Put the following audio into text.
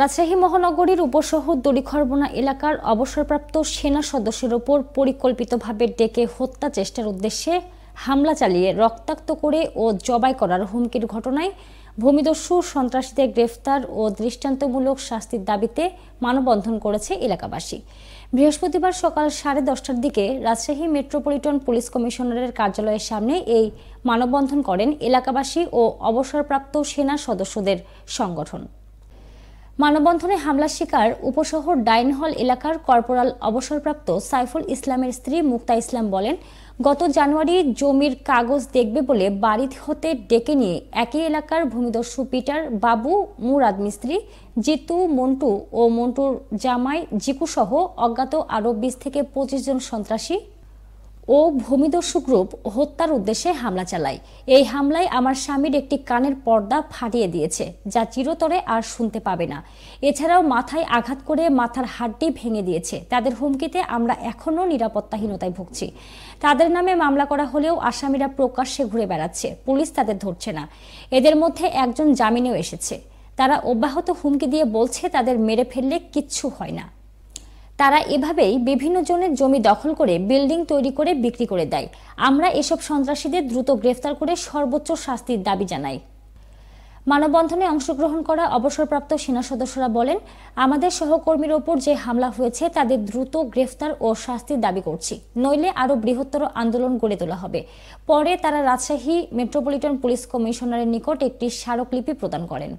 রাজশাহী মহানগরীর উপশহর দড়িখরবনা এলাকার অবসরপ্রাপ্ত সেনা সদস্যের ওপর পরিকল্পিতভাবে ডেকে হত্যা চেষ্টার উদ্দেশ্যে হামলা চালিয়ে রক্তাক্ত করে ও জবাই করার হুমকির ঘটনায় ভূমিদস্যু সন্ত্রাসীদের গ্রেফতার ও দৃষ্টান্তমূলক শাস্তির দাবিতে মানববন্ধন করেছে এলাকাবাসী। বৃহস্পতিবার সকাল 10:30টার দিকে রাজশাহী মেট্রোপলিটন পুলিশ কমিশনারের কার্যালয়ের সামনে এই মানববন্ধন করেন এলাকাবাসী ও অবসরপ্রাপ্ত সেনা সদস্যদের সংগঠন। মানববন্ধনে হামলার শিকার উপশহর ডাইন হল এলাকার কর্পোরাল অবসরপ্রাপ্ত সাইফুল ইসলামের স্ত্রী মুক্তা ইসলাম বলেন, গত জানুয়ারি জমির কাগজ দেখবে বলে বাড়ি হতে ডেকে নিয়ে একই এলাকার ভূমিদস্যু পিটার, বাবু, মুরাদ মিস্ত্রি, জিতু, মন্টু ও মন্টুর জামাই জিকু সহ অজ্ঞাত আরও 20 থেকে 25 জন সন্ত্রাসী ও ভূমিদস্যু গ্রুপ হত্যার উদ্দেশ্যে হামলা চালায়। এই হামলায় আমার স্বামীর একটি কানের পর্দা ফাটিয়ে দিয়েছে, যা চিরতরে আর শুনতে পাবে না। এছাড়াও মাথায় আঘাত করে মাথার হাড্ডি ভেঙে দিয়েছে। তাদের হুমকিতে আমরা এখনও নিরাপত্তাহীনতায় ভুগছি। তাদের নামে মামলা করা হলেও আসামিরা প্রকাশ্যে ঘুরে বেড়াচ্ছে, পুলিশ তাদের ধরছে না। এদের মধ্যে একজন জামিনেও এসেছে। তারা অব্যাহত হুমকি দিয়ে বলছে তাদের মেরে ফেললে কিচ্ছু হয় না। তারা এভাবেই বিভিন্ন জনের জমি দখল করে বিল্ডিং তৈরি করে বিক্রি করে দেয়। আমরা এসব সন্ত্রাসীদের দ্রুত গ্রেফতার করে সর্বোচ্চ শাস্তির দাবি জানাই। মানববন্ধনে অংশগ্রহণ করা অবসরপ্রাপ্ত সেনা সদস্যরা বলেন, আমাদের সহকর্মীর ওপর যে হামলা হয়েছে তাদের দ্রুত গ্রেফতার ও শাস্তির দাবি করছি, নইলে আরও বৃহত্তর আন্দোলন গড়ে তোলা হবে। পরে তারা রাজশাহী মেট্রোপলিটন পুলিশ কমিশনারের নিকট একটি স্মারকলিপি প্রদান করেন।